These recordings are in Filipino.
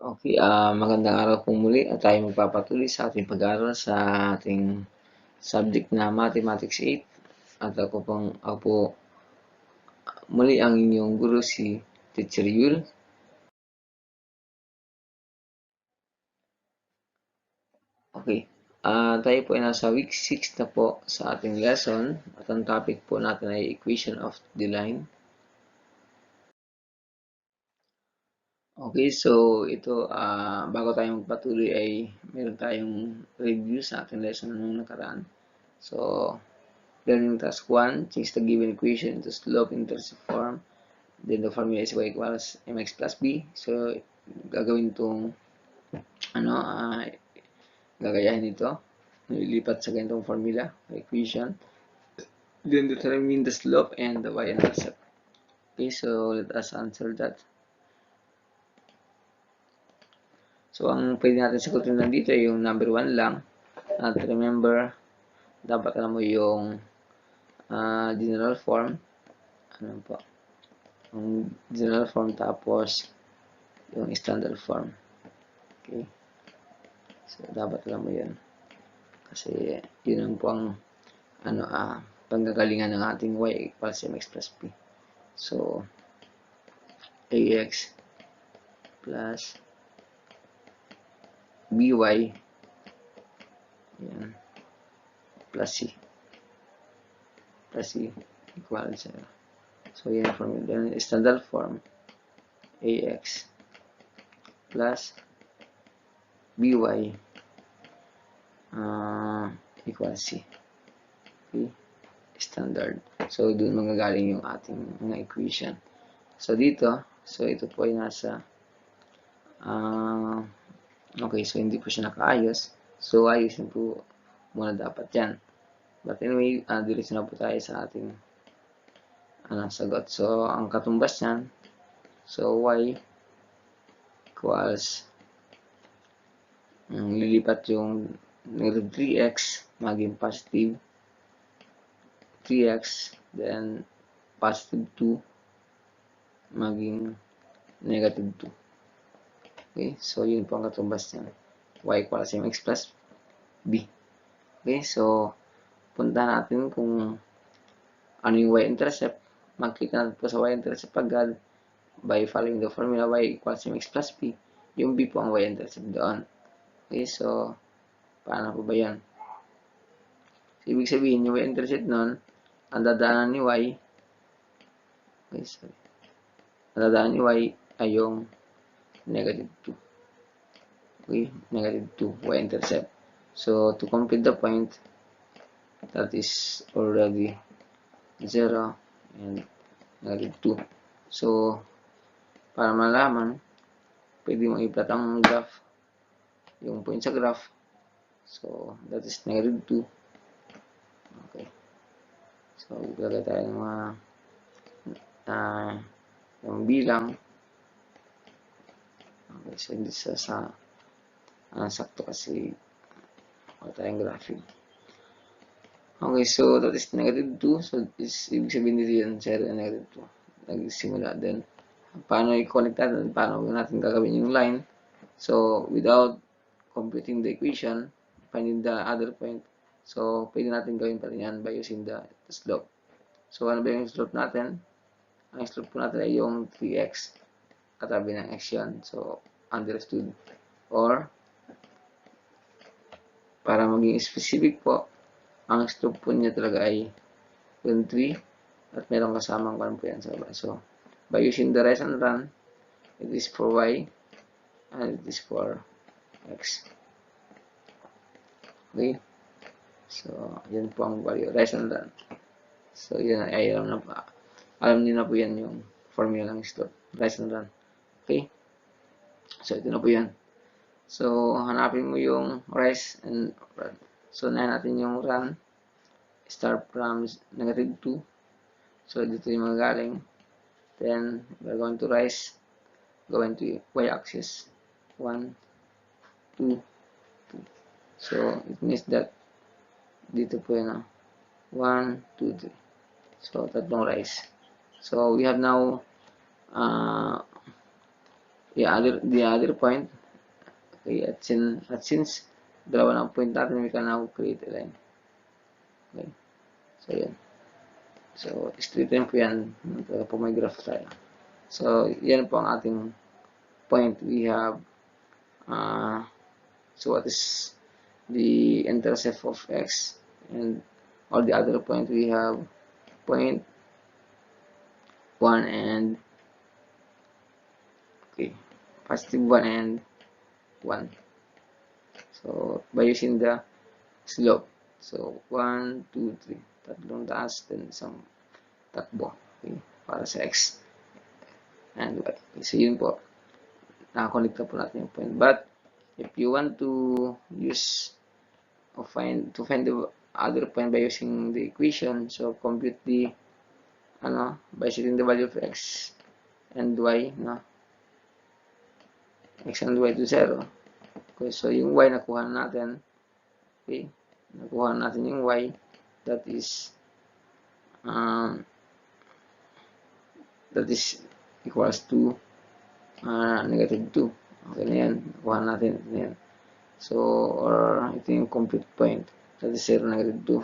Okay, magandang araw po muli at tayo magpapatuloy sa ating pag-aaral sa ating subject na Mathematics 8 at ako po muli ang inyong guro si Teacher Yul. Okay, tayo po ay nasa week 6 na po sa ating lesson at ang topic po natin ay equation of the line. Okay, so ito, bago tayo magpatuloy ay meron tayong review sa ating lesson nung nakaraan. So, learning task 1, change the given equation into slope-intercept form. Then the formula is y equals mx plus b. So, gagawin itong, ano, gagayahin ito. Nililipat sa ganitong formula, equation. Then determine the slope and the y-intercept. Okay, so let us answer that. So, ang pwede natin sagutin nandito ay yung number 1 lang. At remember, dapat alam mo yung general form. Ano po? Yung general form tapos yung standard form. Okay? So, dapat alam mo yun. Kasi, yun ang po ang panggagalingan ng ating y equals mx plus b. So, ax plus by yan, plus c equals 0. So, yan ang formula. Then, standard form ax plus by equals c. Okay? Standard. So, doon magagaling yung ating mga equation. So, dito, so ito po ay nasa okay, so hindi po siya nakaayos. So, ayusin po muna dapat yan. But anyway, diretso na po tayo sa ating sagot. So, ang katumbas niyan, so y equals lilipat yung negative 3x maging positive 3x, then positive 2 maging negative 2. Okay, so yun po ang katumbas niyan. Y equals mx plus b. Okay, so punta natin kung ano yung y-intercept. Mag-click natin po sa y-intercept agad by following the formula y equals mx plus b. Yung b po ang y-intercept doon. Okay, so paano po ba yan? So, ibig sabihin, yung y-intercept nun, ang dadaanan ni y, okay, sorry. Ang dadaanan ni y ay yung negative 2. Okay, negative 2, y-intercept. So, to complete the point, that is already 0 and negative 2. So, para malaman, pwede mo i-plot ang graph, yung point sa graph. So, that is negative 2. Okay. So, ilalagay tayo ng mga yung bilang. Okay, so hindi sa sakto kasi wala tayong graphic. Okay, so that is negative 2. So, ibig sabihin dito yun, 0 and negative 2. Nagsimula din. Paano i-connect natin? Paano natin gagawin yung line? So, without computing the equation, finding the other point, so, pwede natin gawin pa rin yan by using the slope. So, ano ba yung slope natin? Ang slope po natin ay yung 3x. Katabi ng x yan. So, understood. Or, para maging specific po, ang slope po niya talaga ay yung 3 at merong kasamang kan po yan sa baba. So, by using the rise and run, it is for y and it is for x. Okay? So, yan po ang value. Rise and run. So, yan ay alam niyo na po yan yung formula ng slope. Rise and run. Okay? So, ito na po yan. So, hanapin mo yung rise and run. So, unahin natin yung run. Start from negative 2. So, dito yung magagaling. Then, we're going to rise. Going to y-axis. 1, 2, 2. So, it means that dito po yun. 1, 2, 3. So, tatlong rise. So, we have now the other point. Okay, at since dalawa ng point natin, we can now create a line. Okay, so yan. So, straight line po yan po may graph tayo. So, yan po ang ating point. We have so what is the intercept of x, and all the other point we have point 1 and okay, positive 1 and 1. So, by using the slope. So, 1, 2, 3. Tatlong taas, then isang takbo. Okay, para sa x and y. Okay, so, yun po. Nakakonect na po natin yung point. But, if you want to use or find the other point by using the equation, so compute the by setting the value of x and y, x and y to 0. Okay, so yung y nakuha natin. Okay, nakuha natin yung y, that is equals to negative 2. Okay na yan, nakuha natin na yan. So, or ito yung complete point, that is 0, negative 2.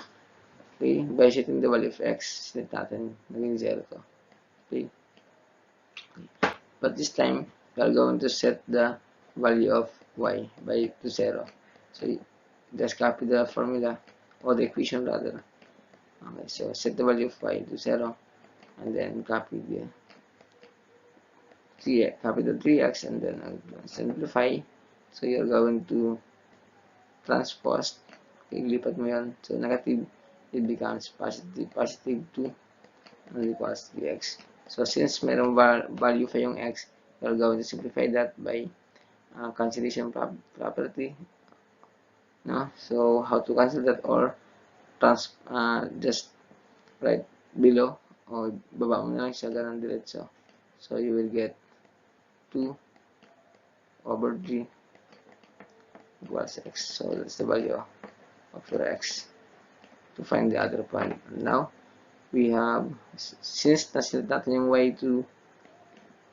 Okay, by setting the value of x, set natin, naging 0 to. Okay, but this time, we are going to set the value of y by to 0. So, just copy the formula, or the equation rather. Okay, so set the value of y to 0, and then copy the 3x, and then simplify. So, you're going to transpose. Okay, lipat mo yan. So, negative, it becomes positive 2, and equals 3x. So, since mayroong value pa yung x, we're going to simplify that by cancellation property. So, how to cancel that, or just right below, o baba mo na lang siya, ganun diretso. So, you will get 2 over 3 equals x. So, that's the value of your x to find the other point. Now, we have, since nasilip natin yung y to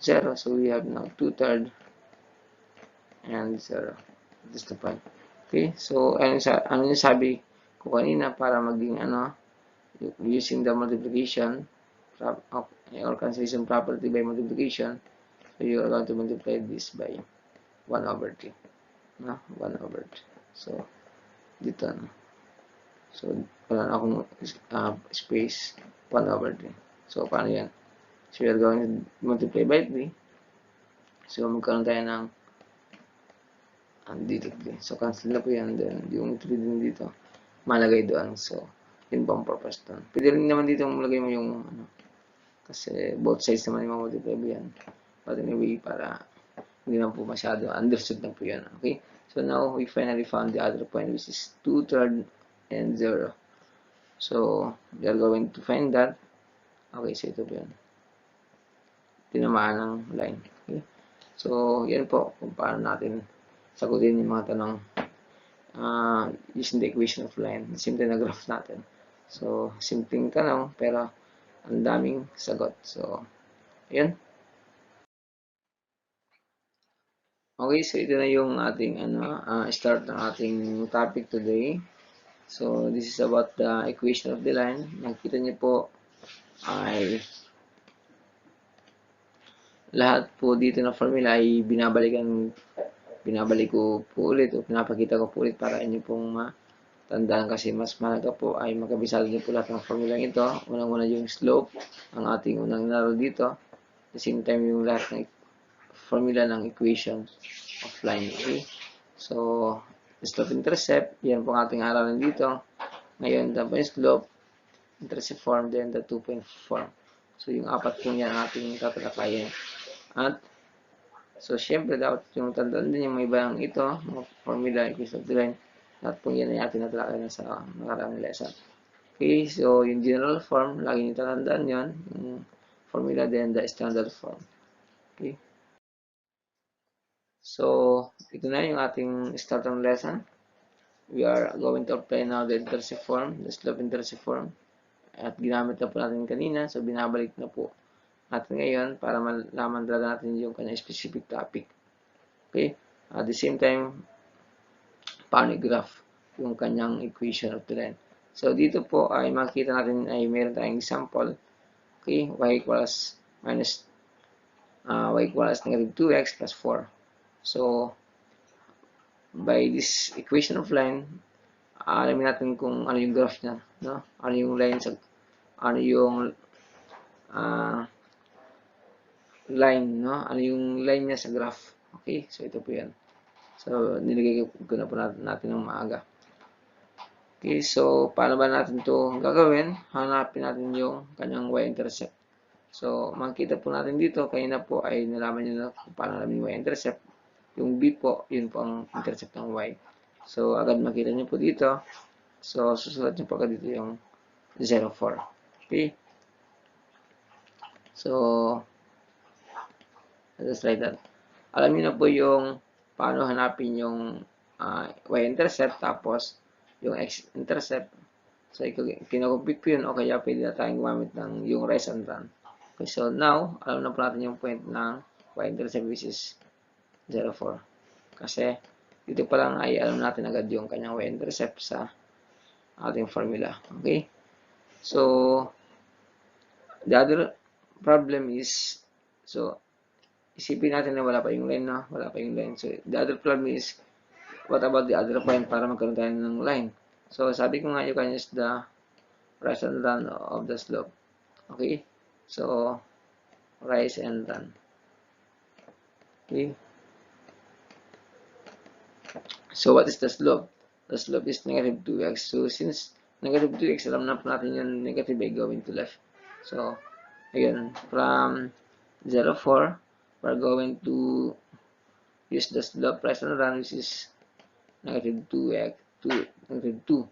0, so we have now 2/3 and 0. That's the point. Okay, so ano yung sabi ko kanina, para maging using the multiplication or cancellation property by multiplication, so you are going to multiply this by 1 over 3. 1 over 3. So, dito so, wala na akong space, 1 over 3. So, paano yan? So, we are going to multiply by 3. So, magkaroon tayo ng dito 3. So, cancel na po yan. Then, yung 3 din dito, malagay doon. So, yun po ang purpose doon. Pwede rin naman dito malagay mo yung kasi both sides naman yung multiply mo yan. But anyway, para hindi na po masyado understood na po yan. Okay? So, now, we finally found the other point, which is 2/3 and 0. So, we are going to find that. Okay, so ito po yan. Tinamaan ng line. Okay? So, yan po kung paano natin sagutin yung mga tanong using the equation of line. Simple na graph natin. So, simpleng tanong, pero ang daming sagot. So, yun. Okay, so ito na yung ating start ng ating topic today. So, this is about the equation of the line. Nakikita niyo po ay lahat po dito na formula ay binabalik ko po ulit o pinapakita ko po ulit para inyo pong matandaan, kasi mas mahalaga po ay magkabisado niyo po lahat ng formula ito. Unang-una yung slope, ang ating unang naro dito. At the same time yung lahat ng formula ng equation of line. Okay? So, slope intercept, yan po ang ating aralan dito. Ngayon, the slope, intercept form, then the 2-point form. So, yung apat po yan ating tatalakayin. At, so, syempre, dapat yung tandaan din yung may ibang ito, mga formula, equation of the line. Lahat po yan ay ating natalakayin sa nakaraang lesson. Okay, so, yung general form, lagi nyo tatandaan yun. Yung formula, then the standard form. Okay. So, ito na yung ating start ng lesson. We are going to apply now the intercept form, the slope intercept form. At ginamit na po natin kanina, so binabalik na po natin ngayon para malaman talaga natin yung kanyang specific topic. Okay? At the same time, paano i-graph yung kanyang equation of the line. So, dito po ay makikita natin ay meron tayong example. Okay? Y equals negative 2x plus 4. So, by this equation of line, alamin natin kung ano yung graph niya, no? Ano yung line sa ano yung line, no? Ano yung line niya sa graph. Okay? So ito po 'yan. So nilagay ko na po natin ng maaga. Okay, so paano ba natin 'to gagawin? Hanapin natin yung kanyang y-intercept. So makikita po natin dito, kanina po ay nalaman niyo na kung paano namin yung y-intercept. Yung b po, yun po ang intercept ng y. So agad makita niyo po dito. So susulat niyo po agad dito yung 0, 4. Okay? So just like that. Alam niyo na po yung paano hanapin yung y-intercept tapos yung x-intercept. So, kinocompute ko yun o kaya pwede na tayong gumamit ng yung rise and run. Okay, so now, alam na po natin yung point ng y-intercept which is 0, 4. Kasi dito pa lang ay alam natin agad yung kanyang y-intercept sa ating formula. Okay? So, the other problem is, so, isipin natin na wala pa yung line, no? Wala pa yung line. So, the other problem is, what about the other point para magkaroon tayo ng line? So, sabi ko nga, you can use the rise and run of the slope. Okay? So, rise and run. Okay? So, what is the slope? The slope is negative 2x. So, since negative 2x, alam na po natin yung negative ay going to left. So, again, from 0, 4, we're going to use the slope rise and run, which is negative 2x, negative 2.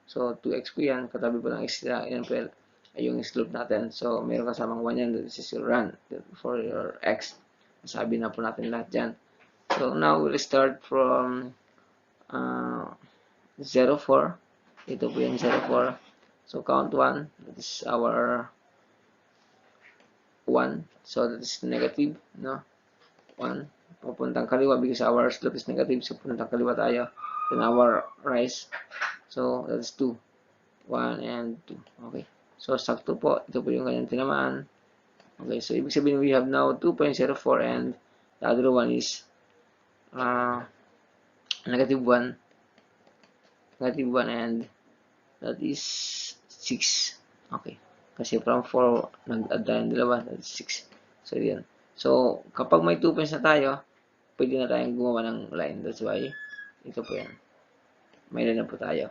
So, 2x po yan. Katabi po ng x na yan po ay yung slope natin. So, meron kasamang 1 yan. This is your run for your x. Sabi na po natin lahat dyan. So, now, we'll start from 0, 4. Ito po yung 0, 4. So, count 1. That is our 1. So, that is negative, no? 1. Pupuntang kaliwa because our slope is negative. So, pupuntang kaliwa tayo. Then, our rise. So, that's 2. 1 and 2. Okay. So, sakto po. Ito po yung kanyang tinamaan. Okay. So, ibig sabihin, we have now 2.04 and the other one is negative 1. Negative 1 and that is 6. Okay. Kasi from 4, nag-add tayo ng dalawa. That is 6. So, yan. So, kapag may 2 points na tayo, pwede na tayong gumawa ng line. That's why, ito po yan. May line na po tayo.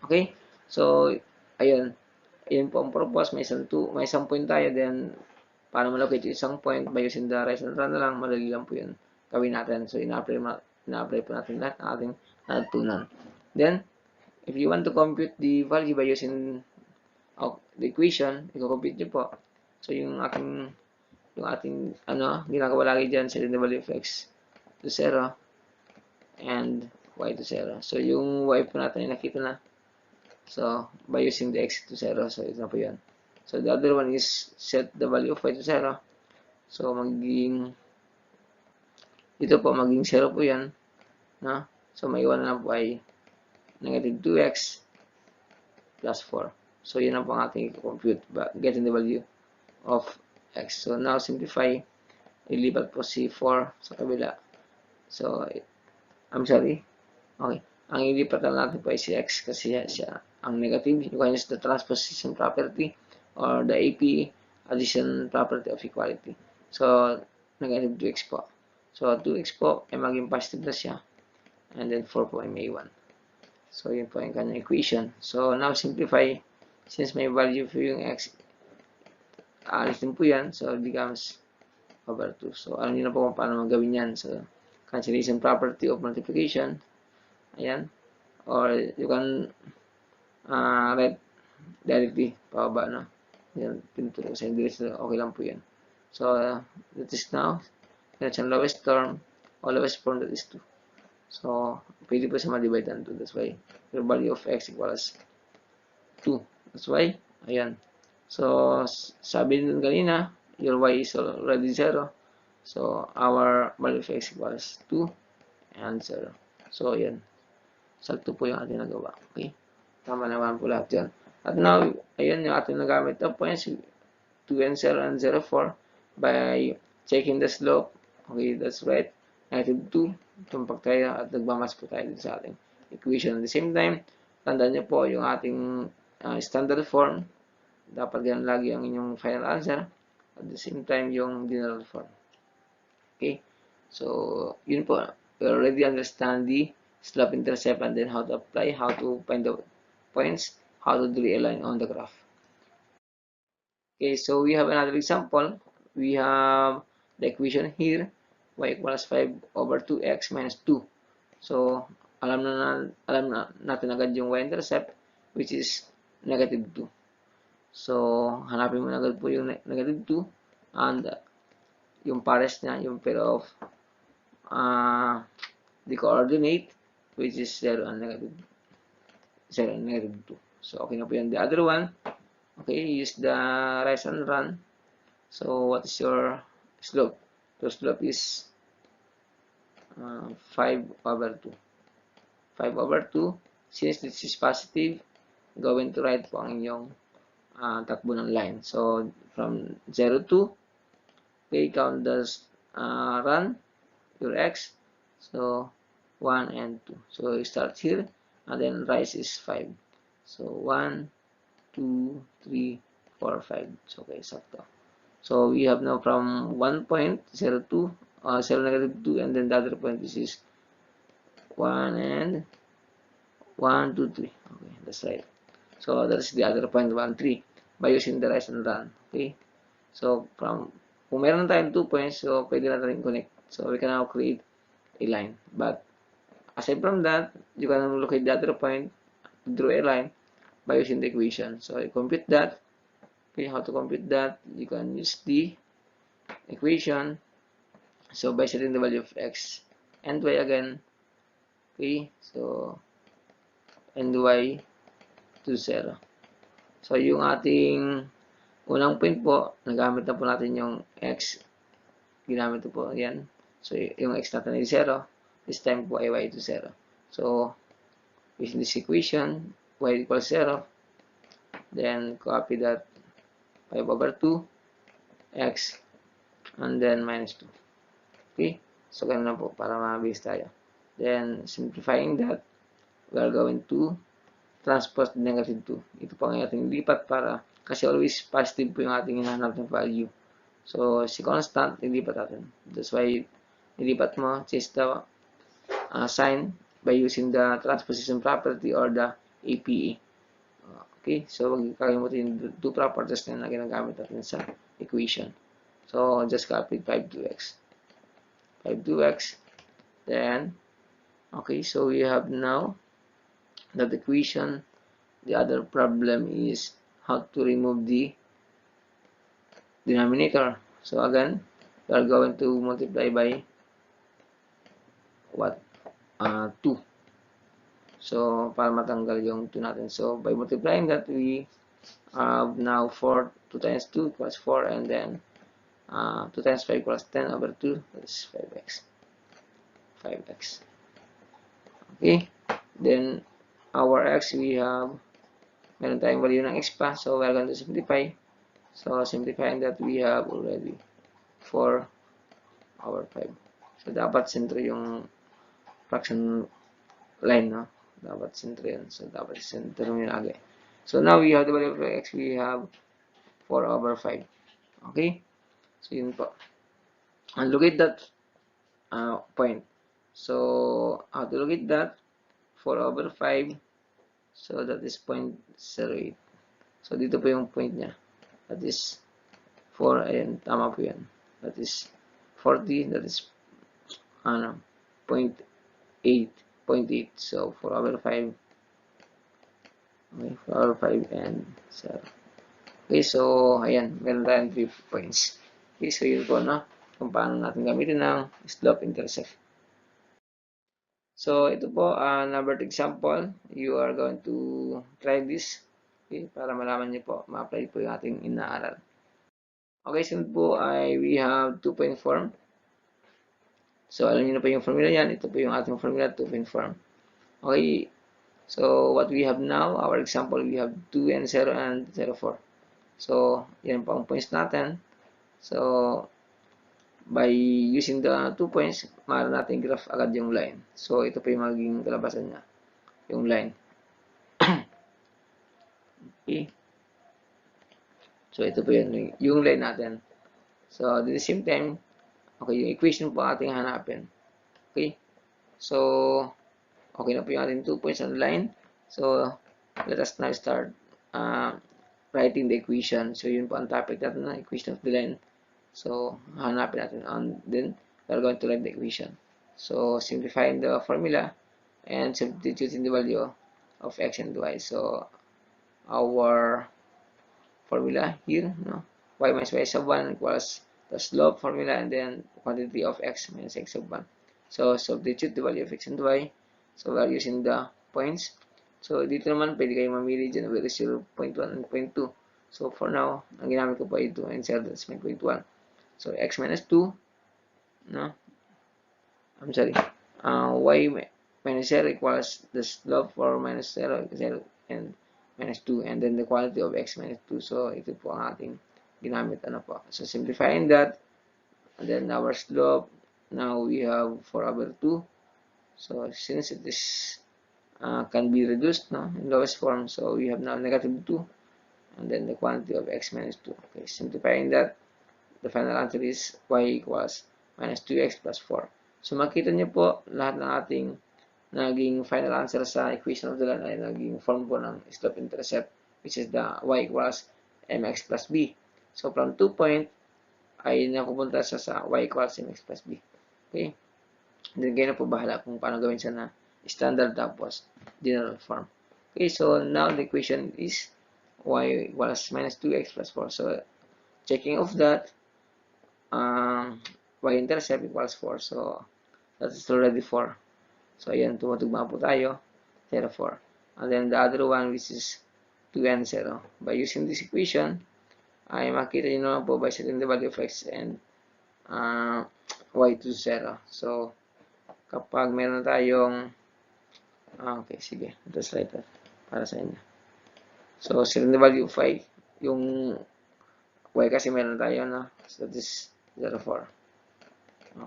Okay? So, ayun. Ayun po ang purpose. May isang point tayo. Then, paano malocate yung isang point by using the rise and run na lang. Madali lang po yun. Gawin natin. So, ina-apply po natin lahat ng ating natutunan. Then, if you want to compute the value by using the equation, i-compute nyo po. So, yung ating ginagawa lagi dyan, set the value of x to 0 and y to 0. So, yung y po natin ay nakita na. So, by using the x to 0, so ito na po yan. So, the other one is set the value of y to 0. So, ito po, maging 0 po yan. No? So, may iwan na po ay negative 2x plus 4. So, yun ang pang ating compute, getting the value of x. So, now, simplify. Ilipat po si 4 sa kabila. So, I'm sorry. Okay. Ang ilipat lang natin po ay si x kasi siya ang negative. You can use the transposition property or the AP addition property of equality. So, negative 2x po. So, 2x po ay maging positive na siya. And then 4 po ay may 1. So, yun po yung kanyang equation. So, now simplify. Since may value po yung x, aalis din po yan. So, it becomes over 2. So, alam niyo na po kung paano magawin yan. So, cancellation property of multiplication. Ayan. Or, you can write directly pababa, no? Yan, pinuturo ko sa English. So, okay lang po yan. So, that is now. That's ang lowest term. O lowest form, that is 2. So, pwede po siya ma-divide ng 2. That's why, your value of x equals 2. That's why, ayan. So, sabi din kanina, your y is already 0. So, our value of x equals 2 and 0. So, yan. Sakto po yung ating nagawa. Okay? Tama naman po lahat yan. At now, ayan yung ating nagamit na points, 2 and 0 and 0, 4, by checking the slope. Okay, that's right. -2. Tumpak tayo at nagmamas po tayo sa ating equation. At the same time, tandaan nyo po yung ating standard form. Dapat ganun lagi ang inyong final answer. At the same time, yung general form. Okay? So, yun po. We already understand the slope intercept and then how to apply, how to find the points, how to draw a line on the graph. Okay, so we have another example. We have the equation here, y equals 5 over 2x minus 2. So, alam na natin agad yung y-intercept, which is negative 2. So, hanapin mo na agad po yung negative 2 and yung pares niya, yung pair of the coordinate, which is 0 and negative 2. So, okay na po yun. The other one, okay, use the rise and run. So, what is your slope? The slope is 5 over 2. 5 over 2, since this is positive, going to right po ang inyong takbo ng line. So, from 0 to, okay, count the run, your x. So, 1 and 2. So, you start here, and then rise is 5. So, 1, 2, 3, 4, 5. So, okay, sakto. So, we have now from 1 point, 0, 2, 0, negative 2, and then the other point, this is 1 and 1, 2, 3. Okay, that's right. So, that's the other point, 1, 3, by using the rise and run. Okay. So, kung meron tayong 2 points, so, pwede natin connect. So, we can now create a line. But, aside from that, you can locate the other point to draw a line by using the equation. So, you compute that. Okay, how to compute that? You can use the equation. So, by setting the value of x and y again. Okay, so, and y to 0. So, yung ating unang point po, nagamit na po natin yung x. Ginamit po yan. So, yung x natin ay 0. This time po ay y to 0. So, using this equation, y equals 0. Then, copy that 5 over 2, x, and then minus 2. Okay? So, ganun na po para mabilis tayo. Then, simplifying that, we are going to transpose the negative 2. Ito po ang ating lipat para, kasi always positive po yung ating hinahanap ng value. So, si constant, ilipat natin. That's why, ilipat mo, change the sign by using the transposition property or the APA. Okay, so huwag kakalimutin yung two properties na ginagamit natin sa equation. So, just copy 5 2x. 5 2x. Then, okay, so we have now that equation. The other problem is how to remove the denominator. So, again, we are going to multiply by what? 2. So, para matanggal yung 2 natin. So, by multiplying that, we have now 2 times 2 equals 4, and then 2 times 5 equals 10 over 2, that is 5x. 5x. Okay? Then, our x, we have, meron tayong value ng x pa, so we are going to simplify. So, simplifying that, we have already 4 over 5. So, dapat sentro yung fraction line, no? Dapat sentro yun. So, dapat sentro yung lagi. So, now we have the value of x. We have 4 over 5. Okay? So, yun po. And locate that point. So, how to locate that? 4 over 5. So, that is 0.08. So, dito po yung point niya. That is 4. Ayan, tama po yan. That is 40. That is 0.8. 0.8. So, 4 over 5. Okay, 4 over 5 and 0. Okay, so, ayan. Meron tayong 3 points. Okay, so yun po, no? Kung paano natin gamitin ng slope intercept. So, ito po, number example. You are going to try this. Okay, para malaman niyo po, ma-apply po yung ating inaaral. Okay, sunod po ay we have 2-point form. So, alam niyo na po yung formula yan. Ito po yung ating formula, 2-point form. Okay, so what we have now, our example, we have 2 and 0 and 0, 4. So, yan po ang points natin. So, by using the 2 points, maaari natin graph agad yung line. So, ito po yung magiging kalabasan niya, yung line. Okay. So, ito po yung line natin. So, at the same time, okay, yung equation po ating hanapin. Okay. So, okay na po yung ating 2 points on the line. So, let us now start writing the equation. So, yun po ang topic natin na equation of the line. So, hanapin natin on, then we're going to write the equation. So, simplifying the formula and substituting the value of x and y. So, our formula here, no? Y minus y sub 1 equals the slope formula and then quantity of x minus x sub 1. So, substitute the value of x and y. So, we are using the points. So, dito naman, pwede kayong mamili dyan whether 0.1 and 0.2. So, for now, ang ginamit ko po ay 2 and 0, that's my 0.1. So, x minus 2, no? I'm sorry. Y minus 0 equals the slope for minus 0, 0, and minus 2, and then the quality of x minus 2. So, ito po ang ating ginamit. Ano po? So, simplifying that, and then our slope, now we have 4/2. So, since it is can be reduced, no, in lowest form, so we have now negative 2, and then the quantity of x minus 2. Okay, simplifying that, the final answer is y equals minus 2x plus 4. So, makita niyo po, lahat ng ating naging final answer sa equation of the line ay naging form po ng slope-intercept, which is the y equals mx plus b. So, from 2 point, ay nakupunta siya sa y equals mx plus b. Okay? Then, kayo na po bahala kung paano gawin siya na standard tapos general form. Okay, so now the equation is y equals minus 2x plus 4. So, checking of that, y-intercept equals 4. So, that is already 4. So, ayan, tumutugma po tayo. 0, 4. And then, the other one, which is 2 and 0. By using this equation, ay makita nyo naman po by setting the value of x and y to 0. So, kapag meron tayong okay, sige. Let's write that para sa inyo. So, setting the value of y, yung y kasi meron tayo, no? So, that is 0, 4.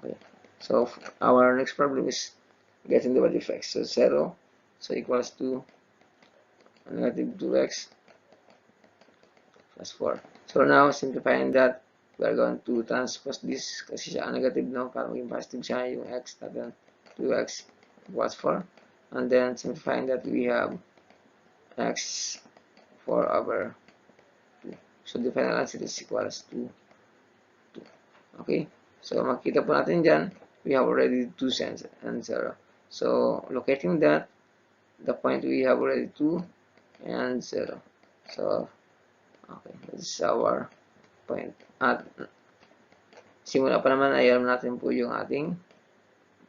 Okay. So, our next problem is getting the value of x. So, 0, so equals to negative 2x plus 4. So, now, simplifying that, we are going to transpose this kasi siya negative, no? Para maging positive siya yung x natin. 2x equals 4. And then, simplifying that, we have x 4/2. So, the final answer is equals to 2. Okay? So, makita po natin dyan, we have already 2 cents and 0. So, locating that, the point we have already 2 and 0. So, okay, this is our point. At simula pa naman ay alam natin po yung ating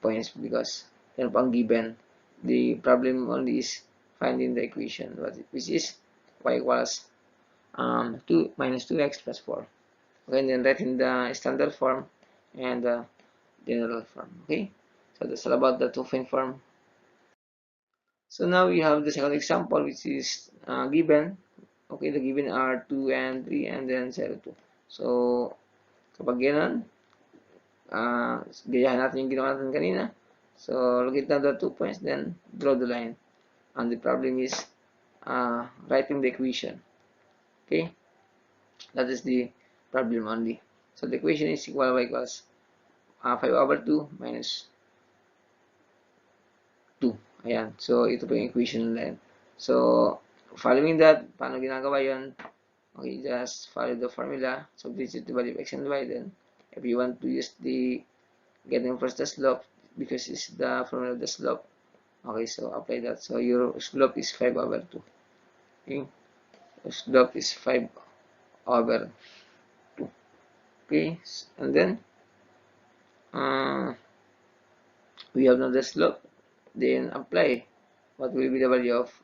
points because yan po ang given. The problem only is finding the equation, which is y equals 2 minus 2x plus 4. Okay, and then writing the standard form and the general form. Okay, so that's all about the 2-point form. So now we have the second example, which is given. Okay, the given are 2 and 3 and then 0, 2. So, kapag ganun, gayahan natin yung ginawa natin kanina. So, locate down the 2 points, then draw the line. And the problem is writing the equation. Okay? That is the problem only. So, the equation is equal y equals 5/2 minus 2. Ayan. So, ito po yung equation line. So, following that, paano ginagawa yun? Okay, just follow the formula. Substitute the value of x and y. Then, if you want to use the getting first the slope, because it's the formula of the slope. Okay, so apply that. So your slope is 5/2. Okay, the slope is 5/2. Okay, and then we have now the slope. Then apply what will be the value of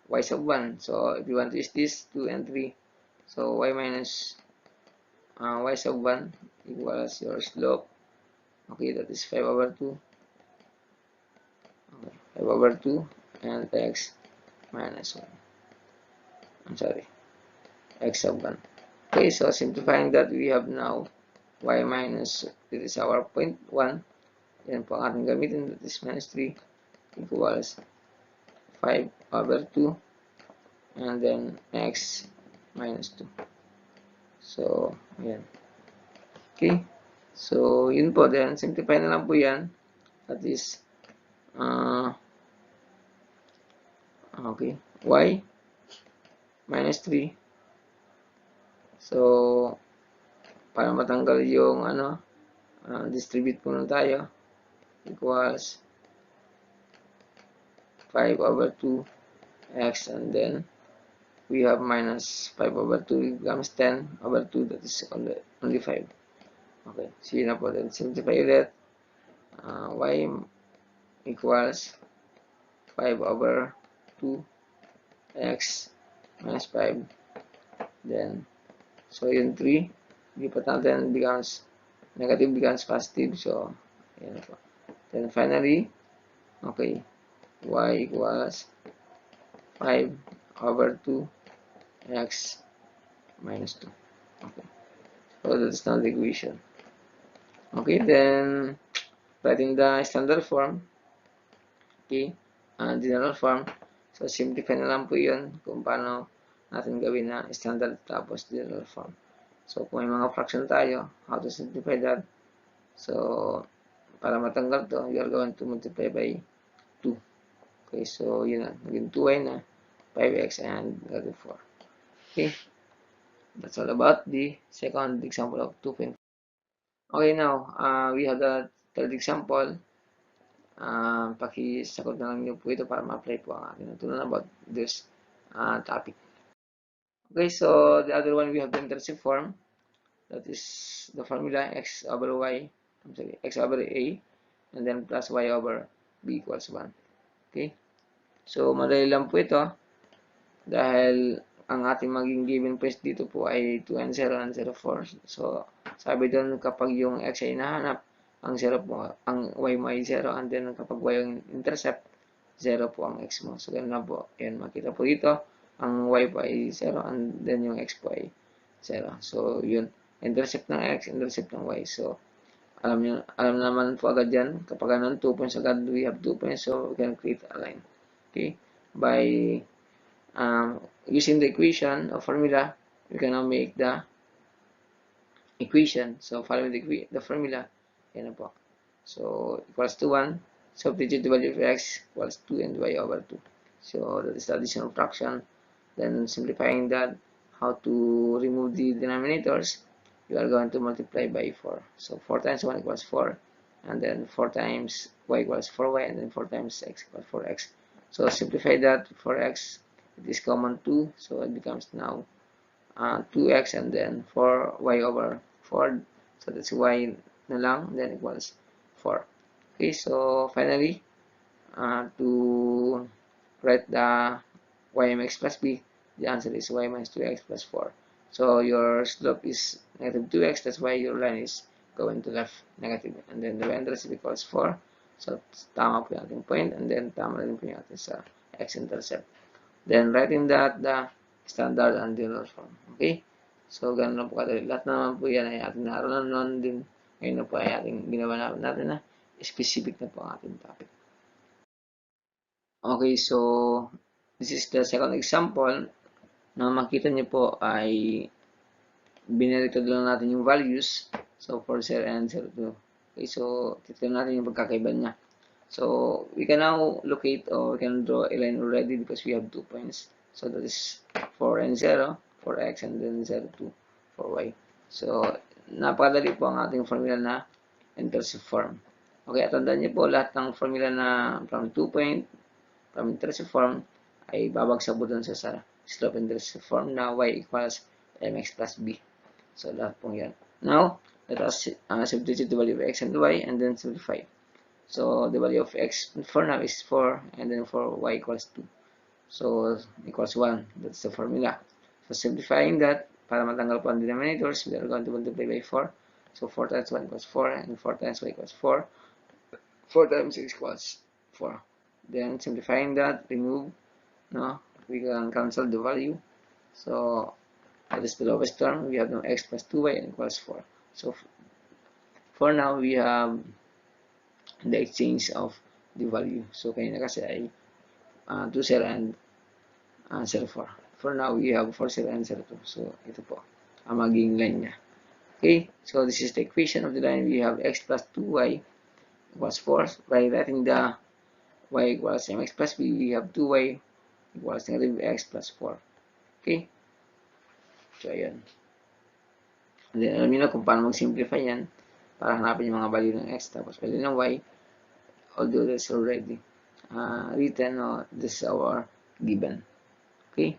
y sub 1. So if you want to use this 2 and 3, so y minus y sub 1 equals your slope. Okay, that is 5 over 2. Okay, 5 over 2 and x minus 1. I'm sorry, x sub 1. Okay, so simplifying that, we have now y minus, this is our point 1. Yan po ang ating gamitin, that is minus 3 equals 5 over 2 and then x minus 2. So, ayan. Okay. So, yun po. Then, simplify na lang po yan. That is, okay, y minus 3. So, para matanggal yung, distribute muna tayo. Equals 5 over 2 x, and then we have minus 5 over 2 becomes 10 over 2, that is only 5. Okay, so yun na po. Then, simplify ulit. Y equals 5 over 2 x minus 5. Then, so yun 3. Lipat natin, becomes negative, becomes positive. So, yan po. Then, finally, okay, y equals 5 over 2 x minus 2. Okay, so that's now the equation. Okay, then writing the standard form. Okay, general form. So simplify na lang po yun kung paano natin gawin na standard tapos general form. So kung may mga fraction tayo, how to simplify that. So para matanggal to, you are going to multiply by 2. Okay, so yun na, naging 2y na, 5x and 4. Okay, that's all about the second example of 2.5. Okay, now we have the third example. Pakisagot na lang niyo po ito para ma-apply po ang ating natutunan about this topic. Okay, so the other one, we have the internship form. That is the formula x over y, x over a, and then plus y over b equals 1. Okay, so madali lang po ito dahil ang ating maging given place dito po ay 2 and 0 and 0, 4. So sabi doon, kapag yung x ay nahanap, ang 0 po, ang y mo ay 0, and then kapag y yung intercept, 0 po ang x mo. So ganun lang po. Yan, makita po dito, ang y po ay 0, and then yung x po ay 0. So yun, intercept ng x, intercept ng y. So alam naman po agad yan, kapag ganun, 2 points agad, we have 2 points, so we can create a line. Okay, by using the equation or formula, we can now make the equation. So following the formula, yan na po. So equals to 1, substitute the value of x equals 2 and y over 2. So that is the additional fraction. Then simplifying that, how to remove the denominators, you are going to multiply by 4. So 4 times 1 equals 4, and then 4 times y equals 4y, and then 4 times x equals 4x. So simplify that. For x, it is common 2, so it becomes now 2x, and then 4y over 4, so that's y na lang, then equals 4. Okay, so finally, to write the ymx plus b, the answer is y minus 2x plus 4. So your slope is negative 2x, that's why your line is going to left negative, and then the y-intercept equals 4. So tama po yung ating point, and then tama rin po yung ating sa x-intercept. Then writing that the standard and general form. Okay, so ganun lang po kadali. Lahat naman po yan ay ating naroon noon din. Ngayon na po ay ating ginawa natin na specific na po ang ating topic. Okay, so this is the second example. Na makita niyo po ay binirito lang natin yung values. So for 0 and 0, 2. Okay, so titignan natin yung pagkakaiba niya. So we can now locate, or we can draw a line already because we have 2 points. So that is 4 and 0 for x, and then 0, 2 for y. So napakadali po ang ating formula na intercept form. Okay, at tandaan niyo po, lahat ng formula na from 2 point, from intercept form, ay babagsak po dun sa slope intercept form na y equals mx plus b. So lahat pong yan. Now, let us substitute the value of x and y, and then simplify. So the value of x for now is 4, and then for y equals 2. So equals 1. That's the formula. So simplifying that, para matanggal po ang denominators, we are going to multiply by 4. So 4 times 1 equals 4, and 4 times y equals 4. 4 times 6 equals 4. Then simplifying that, remove, no, we can cancel the value. So that is the lowest term. We have now x plus 2y and equals 4. So for now, we have the exchange of the value. So kanina kasi ay 2, 0 and 0, 4. For now, we have 4, 0 and 0, 2. So ito po ang magiging line niya. Okay, so this is the equation of the line. We have x plus 2y equals 4. By writing the y equals mx plus b, we have 2y equals negative x plus 4. Okay, so ayan. And then alam niyo na kung paano mag-simplify yan para hanapin yung mga value ng x tapos value ng y, although that's already written, this is our given. Okay,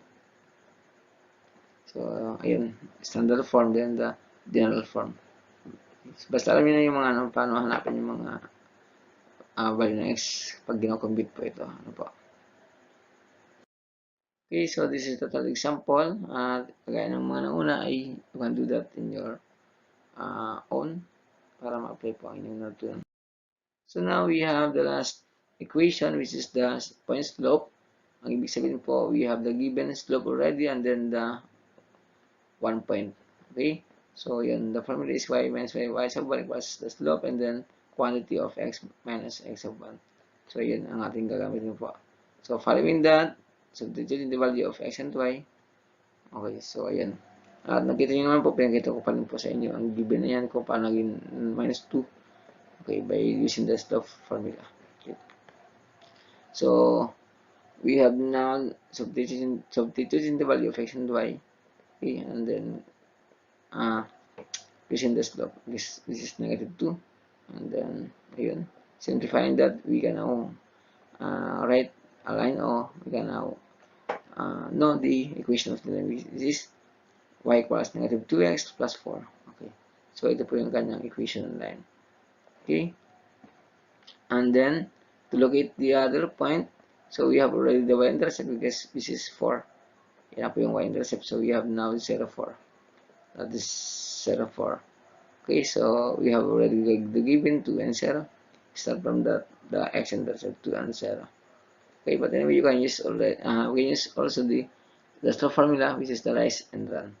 so ayun, standard form, then the general form. Basta alam niyo na yung mga paano hanapin yung mga value ng x pag ginakombute po ito. Ano po? Okay, so this is total example. Kagaya ng mga nauna ay you can do that in your own para ma-apply po ang inyong natutunan. So now we have the last equation, which is the point slope. Ang ibig sabihin po, we have the given slope already and then the 1 point. Okay, so yun, the formula is y minus y sub 1 equals the slope and then quantity of x minus x sub 1. So yun ang ating gagamitin po. So following that, substituting the value of x and y. Okay, so ayan. At nakita nyo naman po, pinakita ko pa rin po sa inyo ang given na yan kung paano naging minus 2. Okay, by using the slope formula. Okay. So we have now substituting the value of x and y. Okay, and then using the slope. This is negative 2. And then, ayun. Simplifying that, we can now write a line, or we can now know the equation of the line. This is y equals negative 2x plus 4. Okay. So, ito po yung kanyang equation ng line. Okay. And then, to locate the other point, so we have already the y-intercept because this is 4. Yan po yung y-intercept. So, we have now 0, 4. That is 0, 4. Okay, so we have already the given 2 and 0. Start from the x-intercept 2 and 0. Okay, but anyway, you can use already, we can use also the slope formula, which is the rise and run.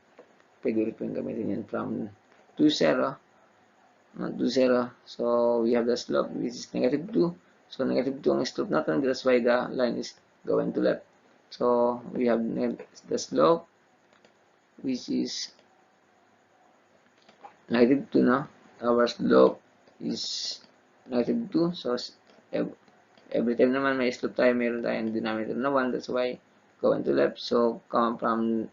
Pwede ulit po yung gamitin yan from 2, 0, 2, 0. So we have the slope, which is negative 2. So negative 2 ang slope natin, that's why the line is going to left. So we have the slope, which is negative 2 now. Our slope is negative 2. So every time naman may slope tayo, meron tayong denominator na 1. That's why going to left. So come from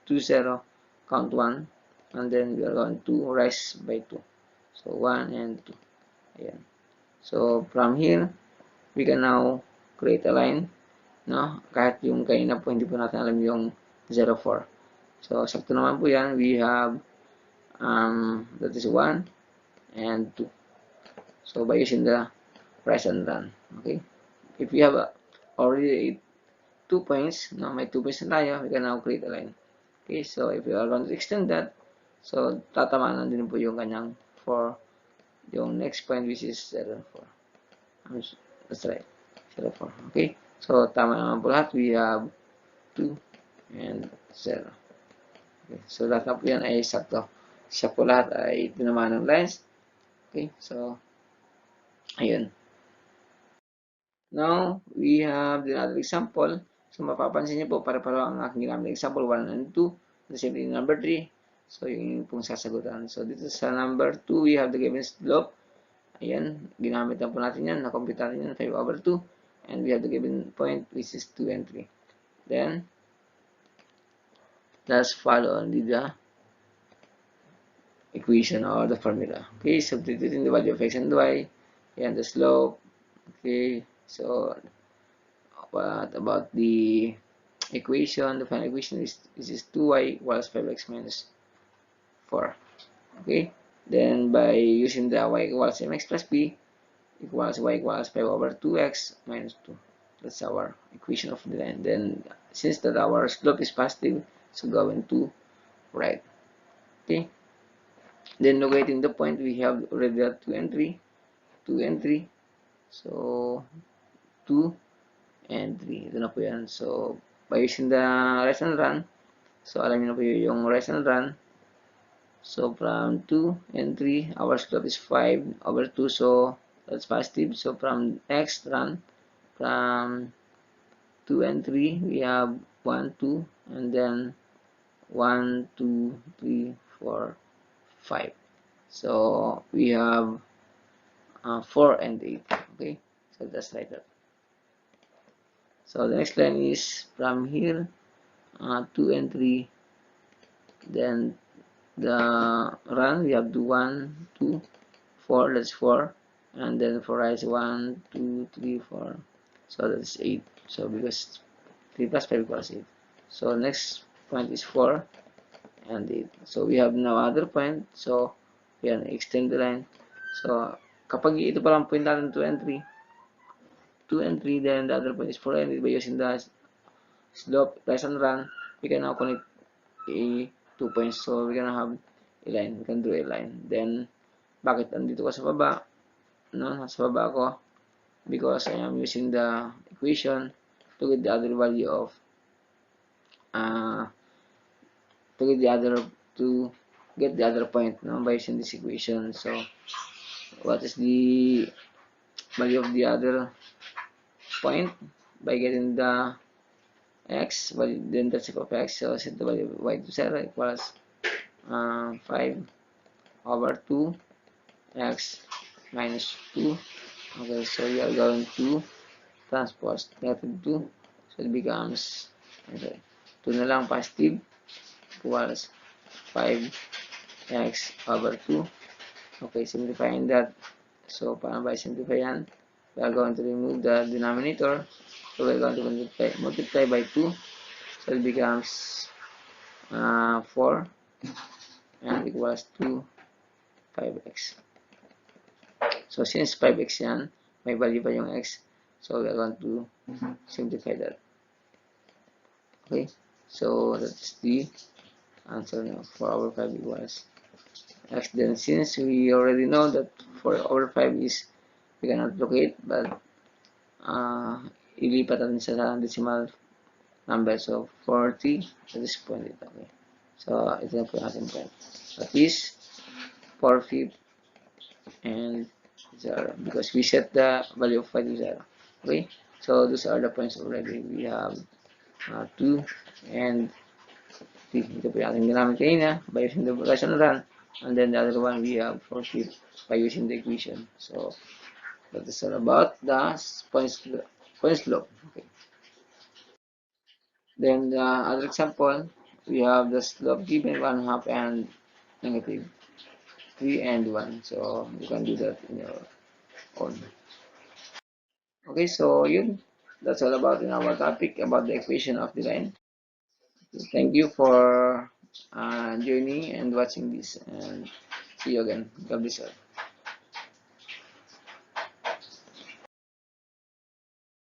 2, 0, count 1. And then we are going to rise by 2. So 1 and 2. Ayan. So from here, we can now create a line. No? Kahit yung kanina po, hindi po natin alam yung 0, 4. So sakto naman po yan. We have that is 1 and 2. So by using the rise and run, okay, if we have already 2 points, no, may 2 points na tayo, we can now create a line. Okay, so if we are going to extend that, so tatamaan din po yung kanyang 4, yung next point, which is 0, 4. That's right, 0, 4. Okay, so tama naman po lahat. We have 2 and 0. Okay, so lahat na po yan ay sakto. Siya po lahat ay tinamaan ng lines. Okay, so ayun. Now, we have the other example. So, mapapansin niyo po, para-paro ang aking ginamit example 1 and 2. The same thing number 3. So, yung pong sasagutan. So, dito sa number 2, we have the given slope. Ayan, ginamit na po natin yan. Na-compute natin yan, 5 over 2. And we have the given point, which is 2 and 3. Then, let's follow only the equation or the formula. Okay, substituting the value of x and y and the slope. Okay, so what about the equation? The final equation is 2y equals 5x minus 4. Okay, then by using the y equals mx plus b equals y equals 5 over 2x minus 2. That's our equation of the line. Then since that our slope is positive, so going to right. Okay, then locating the point, we have already got 2 and 3, 2 and 3, so 2 and 3, ito na po yan. So by using the rise and run, so alam niyo na po yung rise and run. So from 2 and 3, our slope is 5/2, so that's positive. So from next run, from 2 and 3, we have 1, 2, and then 1, 2, 3, 4, 5. So we have 4 and 8. Okay, so that's like that. So the next line is from here, 2 and 3, then the run, we have to 1, 2, 4, that's 4, and then for rise 1, 2, 3, 4, so that's 8. So because 3 plus 5 equals 8. So next point is 4 and 8. So we have now other point. So we can extend the line. So kapag ito pa lang point natin 2 and 3, 2 and 3, then the other point is 4 and 8. By using the slope, rise and run, we can now connect a 2 points. So we can have a line. We can draw a line. Then bakit andito ka sa baba? No, sa baba ako because I am using the equation to get the other value of to get the other point, no, by using this equation. So what is the value of the other point? By getting the x, value, then that's f of x. So set the value of y to 0 equals 5/2 x minus 2. Okay, so we are going to transpose negative 2, so it becomes, okay, 2 na lang positive equals 5x/2. Okay, simplifying that. So paano ba simplify yan? We are going to remove the denominator, so we're going to multiply by 2, so it becomes 4 and equals to 5x. So since 5x yan, may value pa yung x, so we are going to simplify that. Okay, so that's the answer now. 4/5 equals x. Then since we already know that 4/5 is, we cannot locate, but ilipat natin sa decimal number. So 40 at this point ito. Okay, so ito na po yung ating point. At least 4/5 and 0 because we set the value of 5 to 0. Okay, so those are the points already. We have 2 and 3. Ito po yung ating ginamit kanina by using the rational run, and then the other one we have 4/5 by using the equation. So that is all about the point slope. Okay. Then the other example, we have the slope given 1/2 and negative 3 and 1. So you can do that in your own. Okay, so yun. That's all about in our topic about the equation of the line. Thank you for joining and watching this, and see you again. God bless you.